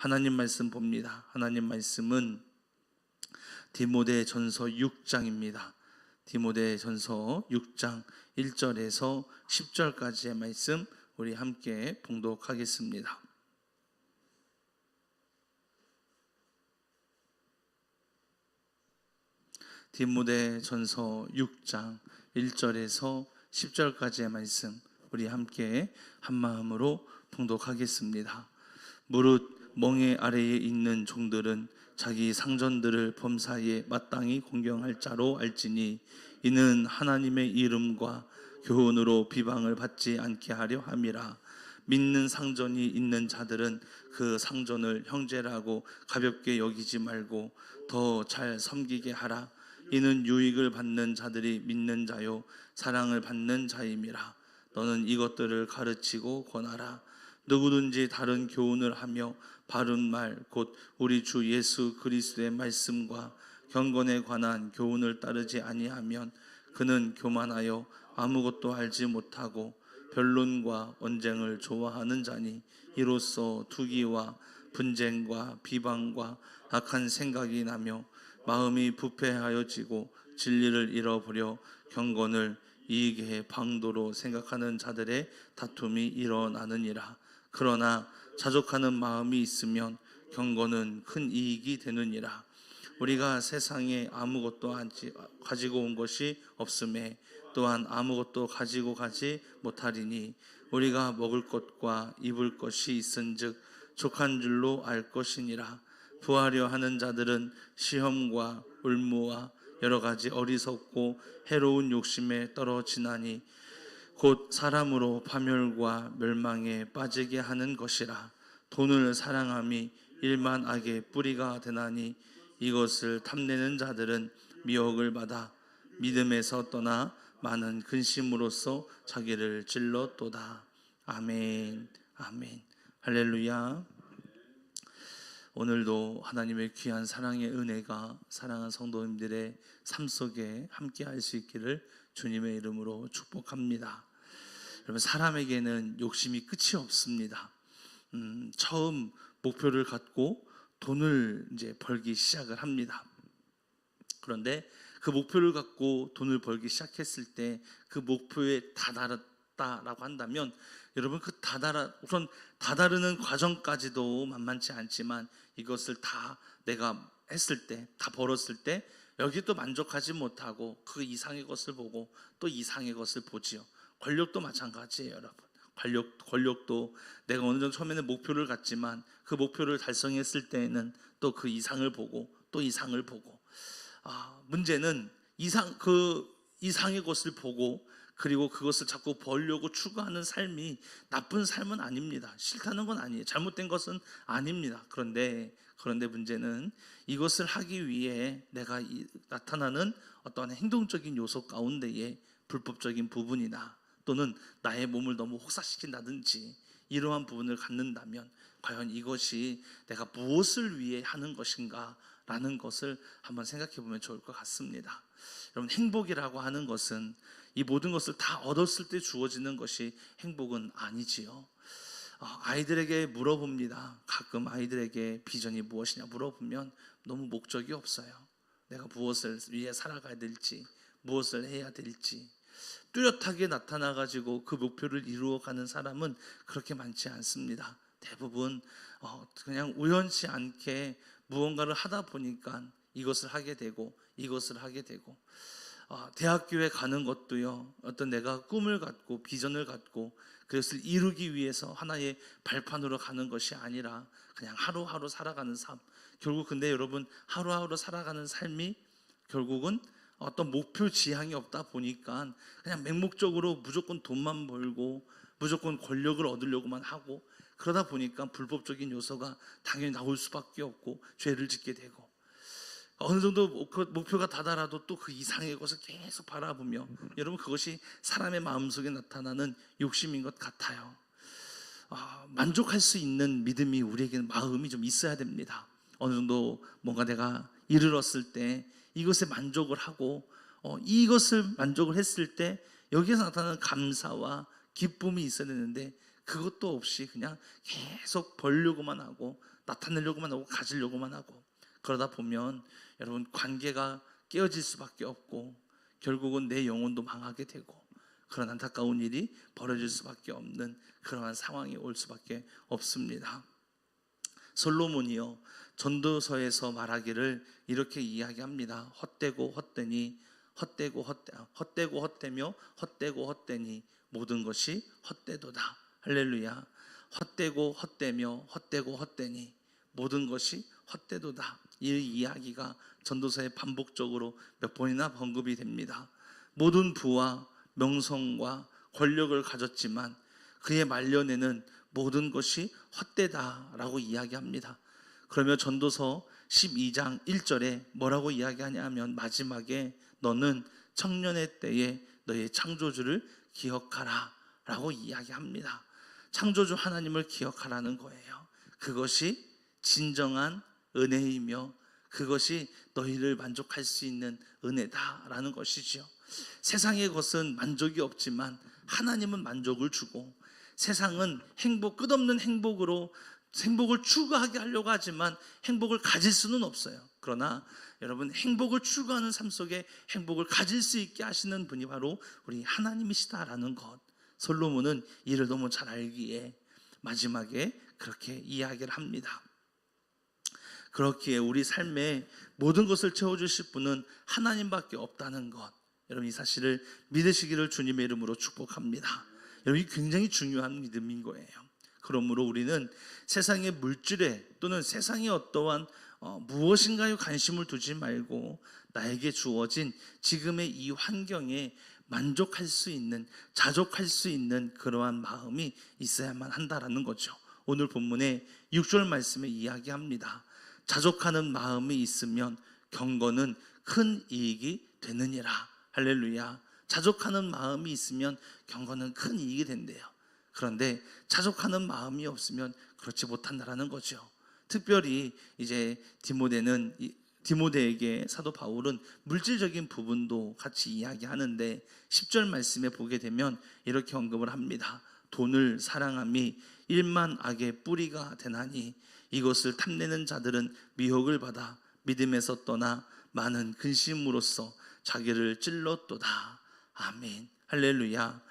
하나님 말씀 봅니다. 하나님 말씀은 디모데전서 6장입니다. 디모데전서 6장 1절에서 10절까지의 말씀 우리 함께 봉독하겠습니다. 디모데전서 6장 1절에서 10절까지의 말씀 우리 함께 한마음으로 봉독하겠습니다. 무릇 멍에 아래에 있는 종들은 자기 상전들을 범사에 마땅히 공경할 자로 알지니 이는 하나님의 이름과 교훈으로 비방을 받지 않게 하려 함이라. 믿는 상전이 있는 자들은 그 상전을 형제라고 가볍게 여기지 말고 더 잘 섬기게 하라. 이는 유익을 받는 자들이 믿는 자요 사랑을 받는 자임이라. 너는 이것들을 가르치고 권하라. 누구든지 다른 교훈을 하며 바른 말 곧 우리 주 예수 그리스도의 말씀과 경건에 관한 교훈을 따르지 아니하면 그는 교만하여 아무것도 알지 못하고 변론과 언쟁을 좋아하는 자니 이로써 투기와 분쟁과 비방과 악한 생각이 나며 마음이 부패하여지고 진리를 잃어버려 경건을 이익의 방도로 생각하는 자들의 다툼이 일어나느니라. 그러나 자족하는 마음이 있으면 경건은 큰 이익이 되느니라. 우리가 세상에 아무것도 가지고 온 것이 없음에 또한 아무것도 가지고 가지 못하리니 우리가 먹을 것과 입을 것이 있은즉 족한 줄로 알 것이니라. 부하려 하는 자들은 시험과 울무와 여러 가지 어리석고 해로운 욕심에 떨어지나니 곧 사람으로 파멸과 멸망에 빠지게 하는 것이라. 돈을 사랑함이 일만 악의 뿌리가 되나니 이것을 탐내는 자들은 미혹을 받아 믿음에서 떠나 많은 근심으로써 자기를 찔렀도다. 아멘. 아멘. 할렐루야. 오늘도 하나님의 귀한 사랑의 은혜가 사랑하는 성도님들의 삶 속에 함께 할 수 있기를 주님의 이름으로 축복합니다. 여러분, 사람에게는 욕심이 끝이 없습니다. 처음 목표를 갖고 돈을 이제 벌기 시작을 합니다. 그런데 그 목표를 갖고 돈을 벌기 시작했을 때 그 목표에 다다랐다라고 한다면 여러분 우선 다다르는 과정까지도 만만치 않지만 이것을 다 내가 했을 때, 다 벌었을 때 여기 또 만족하지 못하고 그 이상의 것을 보고 또 이상의 것을 보지요. 권력도 마찬가지예요, 여러분. 권력도 내가 어느 정도 처음에는 목표를 갖지만 그 목표를 달성했을 때에는 또 그 이상을 보고 또 이상을 보고 문제는 이상의 것을 보고 그리고 그것을 자꾸 벌려고 추구하는 삶이 나쁜 삶은 아닙니다. 싫다는 건 아니에요. 잘못된 것은 아닙니다. 그런데 문제는 이것을 하기 위해 내가 나타나는 어떠한 행동적인 요소 가운데에 불법적인 부분이나 또는 나의 몸을 너무 혹사시킨다든지 이러한 부분을 갖는다면 과연 이것이 내가 무엇을 위해 하는 것인가 라는 것을 한번 생각해 보면 좋을 것 같습니다. 여러분, 행복이라고 하는 것은 이 모든 것을 다 얻었을 때 주어지는 것이 행복은 아니지요. 아이들에게 물어봅니다. 가끔 아이들에게 비전이 무엇이냐 물어보면 너무 목적이 없어요. 내가 무엇을 위해 살아가야 될지, 무엇을 해야 될지 뚜렷하게 나타나가지고 그 목표를 이루어가는 사람은 그렇게 많지 않습니다. 대부분 그냥 우연치 않게 무언가를 하다 보니까 이것을 하게 되고 대학교에 가는 것도요, 어떤 내가 꿈을 갖고 비전을 갖고 그것을 이루기 위해서 하나의 발판으로 가는 것이 아니라 그냥 하루하루 살아가는 삶. 결국 근데 여러분, 하루하루 살아가는 삶이 결국은 어떤 목표 지향이 없다 보니까 그냥 맹목적으로 무조건 돈만 벌고 무조건 권력을 얻으려고만 하고 그러다 보니까 불법적인 요소가 당연히 나올 수밖에 없고 죄를 짓게 되고 어느 정도 목표가 다다라도 또 그 이상의 것을 계속 바라보며 여러분, 그것이 사람의 마음속에 나타나는 욕심인 것 같아요. 만족할 수 있는 믿음이 우리에게는 마음이 좀 있어야 됩니다. 어느 정도 뭔가 내가 이르렀을 때 이것에 만족을 하고 이것을 만족을 했을 때 여기에서 나타나는 감사와 기쁨이 있어야 되는데 그것도 없이 그냥 계속 벌려고만 하고 나타내려고만 하고 가지려고만 하고, 그러다 보면 여러분 관계가 깨어질 수밖에 없고 결국은 내 영혼도 망하게 되고 그런 안타까운 일이 벌어질 수밖에 없는 그러한 상황이 올 수밖에 없습니다. 솔로몬이요 전도서에서 말하기를 이렇게 이야기합니다. 헛되고 헛되니 헛되고 헛되며 헛되고 헛되니 모든 것이 헛되도다. 할렐루야. 헛되고 헛되며 헛되고 헛되니 모든 것이 헛되도다. 이 이야기가 전도서에 반복적으로 몇 번이나 언급이 됩니다. 모든 부와 명성과 권력을 가졌지만 그의 말년에는 모든 것이 헛되다라고 이야기합니다. 그러며 전도서 12장 1절에 뭐라고 이야기하냐 하면 마지막에 너는 청년의 때에 너의 창조주를 기억하라 라고 이야기합니다. 창조주 하나님을 기억하라는 거예요. 그것이 진정한 은혜이며 그것이 너희를 만족할 수 있는 은혜다라는 것이지요. 세상의 것은 만족이 없지만 하나님은 만족을 주고, 세상은 끝없는 행복을 추구하게 하려고 하지만 행복을 가질 수는 없어요. 그러나 여러분, 행복을 추구하는 삶 속에 행복을 가질 수 있게 하시는 분이 바로 우리 하나님이시다라는 것, 솔로몬은 이를 너무 잘 알기에 마지막에 그렇게 이야기를 합니다. 그렇기에 우리 삶에 모든 것을 채워주실 분은 하나님밖에 없다는 것, 여러분 이 사실을 믿으시기를 주님의 이름으로 축복합니다. 여러분 이 굉장히 중요한 믿음인 거예요. 그러므로 우리는 세상의 물질에 또는 세상의 어떠한 무엇인가에 관심을 두지 말고 나에게 주어진 지금의 이 환경에 만족할 수 있는, 자족할 수 있는 그러한 마음이 있어야만 한다라는 거죠. 오늘 본문의 6절 말씀에 이야기합니다. 자족하는 마음이 있으면 경건은 큰 이익이 되느니라. 할렐루야. 자족하는 마음이 있으면 경건은 큰 이익이 된대요. 그런데 자족하는 마음이 없으면 그렇지 못한다라는 거죠. 특별히 이제 디모데에게 사도 바울은 물질적인 부분도 같이 이야기하는데 10절 말씀에 보게 되면 이렇게 언급을 합니다. 돈을 사랑함이 일만 악의 뿌리가 되나니 이것을 탐내는 자들은 미혹을 받아 믿음에서 떠나 많은 근심으로써 자기를 찔렀도다. 아멘. 할렐루야.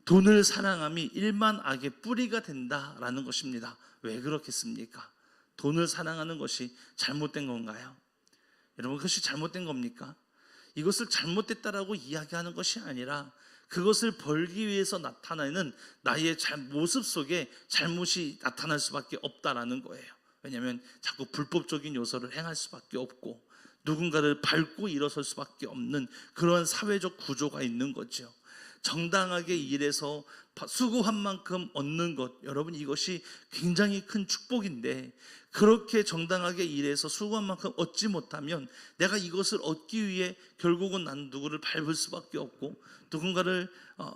돈을 사랑함이 일만 악의 뿌리가 된다라는 것입니다. 왜 그렇겠습니까? 돈을 사랑하는 것이 잘못된 건가요? 여러분, 그것이 잘못된 겁니까? 이것을 잘못됐다라고 이야기하는 것이 아니라 그것을 벌기 위해서 나타나는 나의 모습 속에 잘못이 나타날 수밖에 없다라는 거예요. 왜냐하면 자꾸 불법적인 요소를 행할 수밖에 없고 누군가를 밟고 일어설 수밖에 없는 그런 사회적 구조가 있는 거죠. 정당하게 일해서 수고한 만큼 얻는 것, 여러분 이것이 굉장히 큰 축복인데 그렇게 정당하게 일해서 수고한 만큼 얻지 못하면 내가 이것을 얻기 위해 결국은 난 누구를 밟을 수밖에 없고 누군가를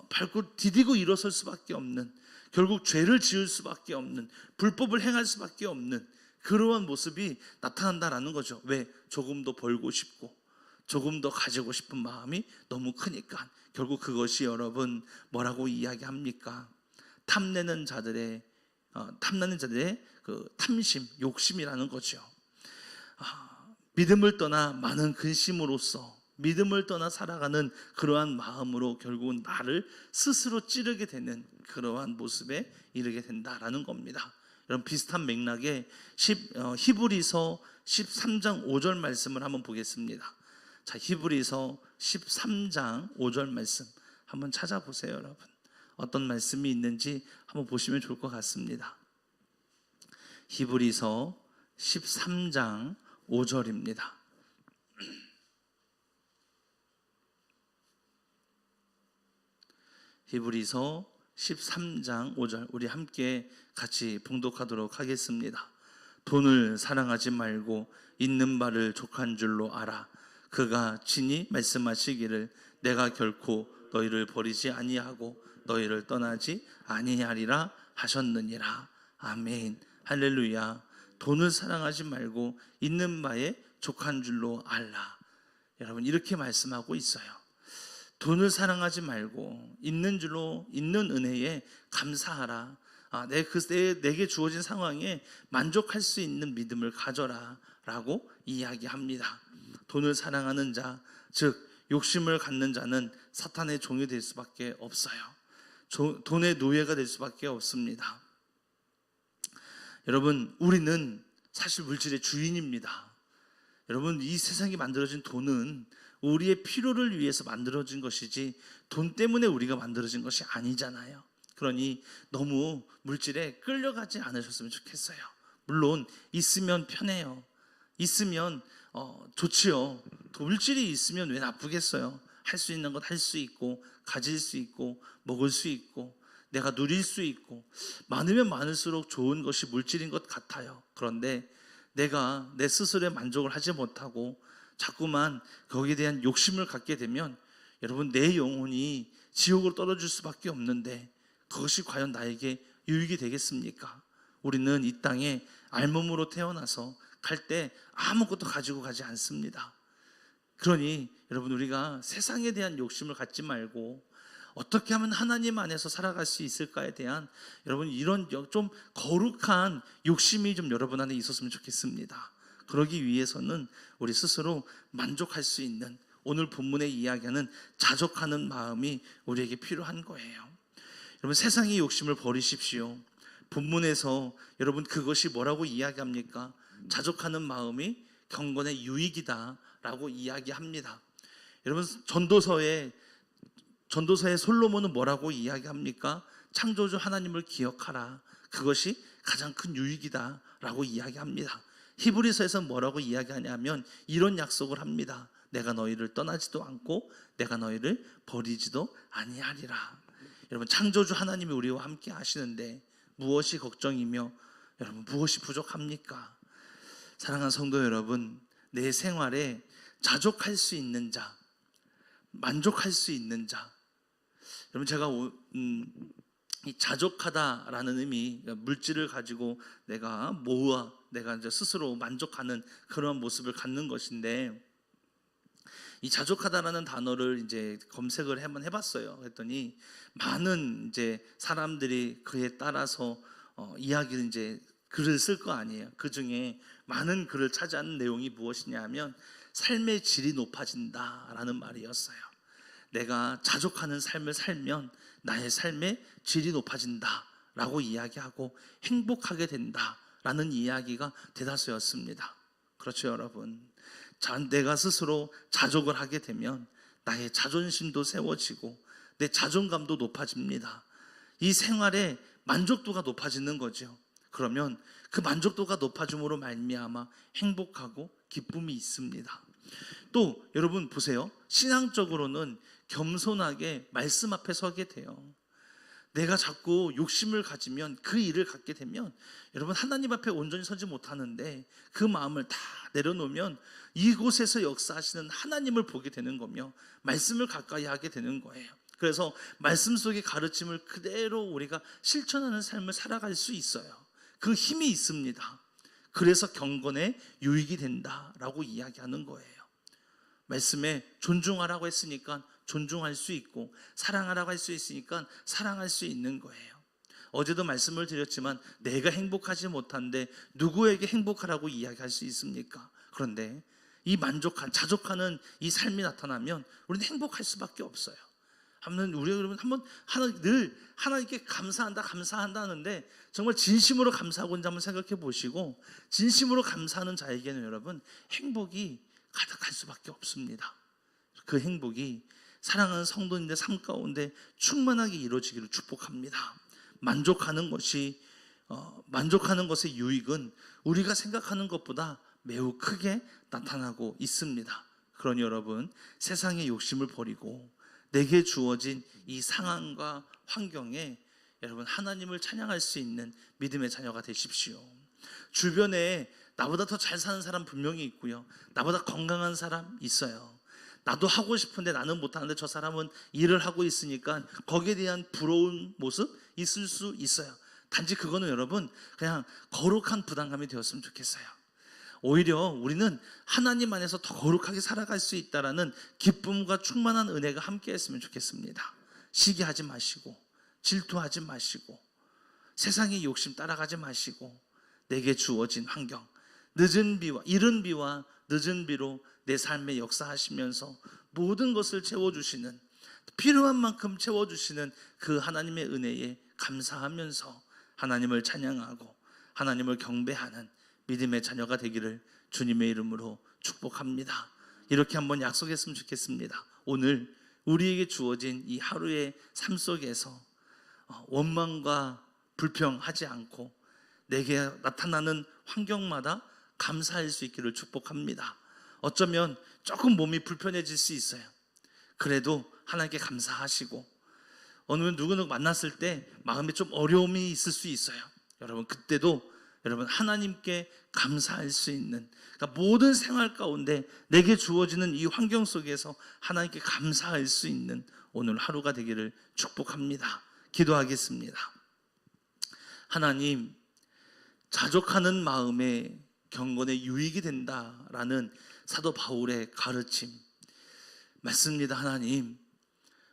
밟고 디디고 일어설 수밖에 없는, 결국 죄를 지을 수밖에 없는, 불법을 행할 수밖에 없는 그러한 모습이 나타난다라는 거죠. 왜? 조금 더 벌고 싶고 조금 더 가지고 싶은 마음이 너무 크니까. 결국 그것이 여러분 뭐라고 이야기합니까? 탐내는 자들의 그 탐심, 욕심이라는 거죠. 믿음을 떠나 많은 근심으로써 믿음을 떠나 살아가는 그러한 마음으로 결국은 나를 스스로 찌르게 되는 그러한 모습에 이르게 된다라는 겁니다. 이런 비슷한 맥락의 히브리서 13장 5절 말씀을 한번 보겠습니다. 자, 히브리서 13장 5절 말씀 한번 찾아보세요, 여러분. 어떤 말씀이 있는지 한번 보시면 좋을 것 같습니다. 히브리서 13장 5절입니다. 히브리서 13장 5절 우리 함께 같이 봉독하도록 하겠습니다. 돈을 사랑하지 말고 있는 바를 족한 줄로 알아. 그가 친히 말씀하시기를 내가 결코 너희를 버리지 아니하고 너희를 떠나지 아니하리라 하셨느니라. 아멘. 할렐루야. 돈을 사랑하지 말고 있는 바에 족한 줄로 알라. 여러분 이렇게 말씀하고 있어요. 돈을 사랑하지 말고 있는 줄로, 있는 은혜에 감사하라. 내게 주어진 상황에 만족할 수 있는 믿음을 가져라 라고 이야기합니다. 돈을 사랑하는 자, 즉 욕심을 갖는 자는 사탄의 종이 될 수밖에 없어요. 돈의 노예가 될 수밖에 없습니다. 여러분, 우리는 사실 물질의 주인입니다. 여러분, 이 세상이 만들어진 돈은 우리의 필요를 위해서 만들어진 것이지 돈 때문에 우리가 만들어진 것이 아니잖아요. 그러니 너무 물질에 끌려가지 않으셨으면 좋겠어요. 물론 있으면 편해요. 있으면 좋지요. 물질이 있으면 왜 나쁘겠어요. 할 수 있는 것 할 수 있고, 가질 수 있고, 먹을 수 있고, 내가 누릴 수 있고, 많으면 많을수록 좋은 것이 물질인 것 같아요. 그런데 내가 내 스스로의 만족을 하지 못하고 자꾸만 거기에 대한 욕심을 갖게 되면 여러분, 내 영혼이 지옥으로 떨어질 수밖에 없는데 그것이 과연 나에게 유익이 되겠습니까? 우리는 이 땅에 알몸으로 태어나서 갈 때 아무것도 가지고 가지 않습니다. 그러니 여러분, 우리가 세상에 대한 욕심을 갖지 말고 어떻게 하면 하나님 안에서 살아갈 수 있을까에 대한 여러분, 이런 좀 거룩한 욕심이 좀 여러분 안에 있었으면 좋겠습니다. 그러기 위해서는 우리 스스로 만족할 수 있는, 오늘 본문에 이야기하는 자족하는 마음이 우리에게 필요한 거예요. 여러분, 세상의 욕심을 버리십시오. 본문에서 여러분 그것이 뭐라고 이야기합니까? 자족하는 마음이 경건의 유익이다 라고 이야기합니다. 여러분, 전도서에 솔로몬은 뭐라고 이야기합니까? 창조주 하나님을 기억하라. 그것이 가장 큰 유익이다 라고 이야기합니다. 히브리서에서는 뭐라고 이야기하냐면 이런 약속을 합니다. 내가 너희를 떠나지도 않고 내가 너희를 버리지도 아니하리라. 여러분, 창조주 하나님이 우리와 함께 하시는데 무엇이 걱정이며 여러분 무엇이 부족합니까? 사랑하는 성도 여러분, 내 생활에 자족할 수 있는 자, 만족할 수 있는 자. 여러분, 제가 이 자족하다라는 의미, 물질을 가지고 내가 내가 이제 스스로 만족하는 그런 모습을 갖는 것인데, 이 자족하다라는 단어를 이제 검색을 한번 해봤어요. 그랬더니 많은 이제 사람들이 그에 따라서 이야기를 이제 글을 쓸 거 아니에요. 그 중에 많은 글을 차지하는 내용이 무엇이냐면 삶의 질이 높아진다라는 말이었어요. 내가 자족하는 삶을 살면 나의 삶의 질이 높아진다라고 이야기하고 행복하게 된다라는 이야기가 대다수였습니다. 그렇죠, 여러분. 내가 스스로 자족을 하게 되면 나의 자존심도 세워지고 내 자존감도 높아집니다. 이 생활의 만족도가 높아지는 거죠. 그러면 그 만족도가 높아짐으로 말미암아 행복하고 기쁨이 있습니다. 또 여러분 보세요. 신앙적으로는 겸손하게 말씀 앞에 서게 돼요. 내가 자꾸 욕심을 가지면, 그 일을 갖게 되면 여러분 하나님 앞에 온전히 서지 못하는데 그 마음을 다 내려놓으면 이곳에서 역사하시는 하나님을 보게 되는 거며 말씀을 가까이 하게 되는 거예요. 그래서 말씀 속의 가르침을 그대로 우리가 실천하는 삶을 살아갈 수 있어요. 그 힘이 있습니다. 그래서 경건에 유익이 된다라고 이야기하는 거예요. 말씀에 존중하라고 했으니까 존중할 수 있고, 사랑하라고 할 수 있으니까 사랑할 수 있는 거예요. 어제도 말씀을 드렸지만 내가 행복하지 못한데 누구에게 행복하라고 이야기할 수 있습니까? 그런데 이 자족하는 이 삶이 나타나면 우리는 행복할 수밖에 없어요. 우리 여러분 늘 하나님께 감사한다 하는데 정말 진심으로 감사하고 있는지 한번 생각해 보시고, 진심으로 감사하는 자에게는 여러분 행복이 가득할 수밖에 없습니다. 그 행복이 사랑하는 성도님들 삶 가운데 충만하게 이루어지기를 축복합니다. 만족하는 것의 유익은 우리가 생각하는 것보다 매우 크게 나타나고 있습니다. 그러니 여러분, 세상의 욕심을 버리고 내게 주어진 이 상황과 환경에 여러분 하나님을 찬양할 수 있는 믿음의 자녀가 되십시오. 주변에 나보다 더 잘 사는 사람 분명히 있고요, 나보다 건강한 사람 있어요. 나도 하고 싶은데 나는 못하는데 저 사람은 일을 하고 있으니까 거기에 대한 부러운 모습 있을 수 있어요. 단지 그거는 여러분 그냥 거룩한 부담감이 되었으면 좋겠어요. 오히려 우리는 하나님 안에서 더 거룩하게 살아갈 수 있다라는 기쁨과 충만한 은혜가 함께 했으면 좋겠습니다. 시기하지 마시고 질투하지 마시고 세상의 욕심 따라가지 마시고 내게 주어진 환경, 늦은 비와 이른 비와 늦은 비로 내 삶에 역사하시면서 모든 것을 채워주시는, 필요한 만큼 채워주시는 그 하나님의 은혜에 감사하면서 하나님을 찬양하고 하나님을 경배하는 믿음의 자녀가 되기를 주님의 이름으로 축복합니다. 이렇게 한번 약속했으면 좋겠습니다. 오늘 우리에게 주어진 이 하루의 삶 속에서 원망과 불평하지 않고 내게 나타나는 환경마다 감사할 수 있기를 축복합니다. 어쩌면 조금 몸이 불편해질 수 있어요. 그래도 하나님께 감사하시고, 어느 누구는 만났을 때 마음에 좀 어려움이 있을 수 있어요. 여러분, 그때도 여러분 하나님께 감사할 수 있는, 그러니까 모든 생활 가운데 내게 주어지는 이 환경 속에서 하나님께 감사할 수 있는 오늘 하루가 되기를 축복합니다. 기도하겠습니다. 하나님, 자족하는 마음에 경건에 유익이 된다라는 사도 바울의 가르침 맞습니다. 하나님,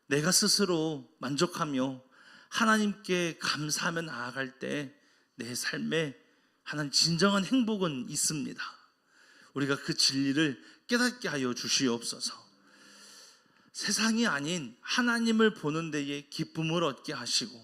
내가 스스로 만족하며 하나님께 감사하며 나아갈 때 내 삶에 하나님 진정한 행복은 있습니다. 우리가 그 진리를 깨닫게 하여 주시옵소서. 세상이 아닌 하나님을 보는 데에 기쁨을 얻게 하시고,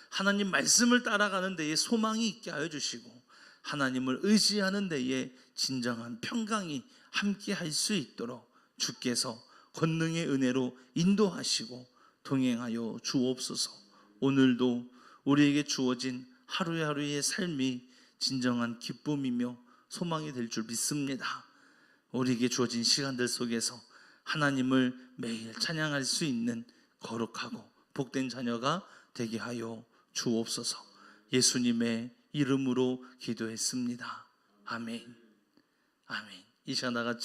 하나님 말씀을 따라가는 데에 소망이 있게 하여 주시고, 하나님을 의지하는 데에 진정한 평강이 함께 할 수 있도록 주께서 권능의 은혜로 인도하시고 동행하여 주옵소서. 오늘도 우리에게 주어진 하루하루의 삶이 진정한 기쁨이며 소망이 될 줄 믿습니다. 우리에게 주어진 시간들 속에서 하나님을 매일 찬양할 수 있는 거룩하고 복된 자녀가 되게 하여 주옵소서. 예수님의 이름으로 기도했습니다. 아멘. 아멘. 이 시간 다 같이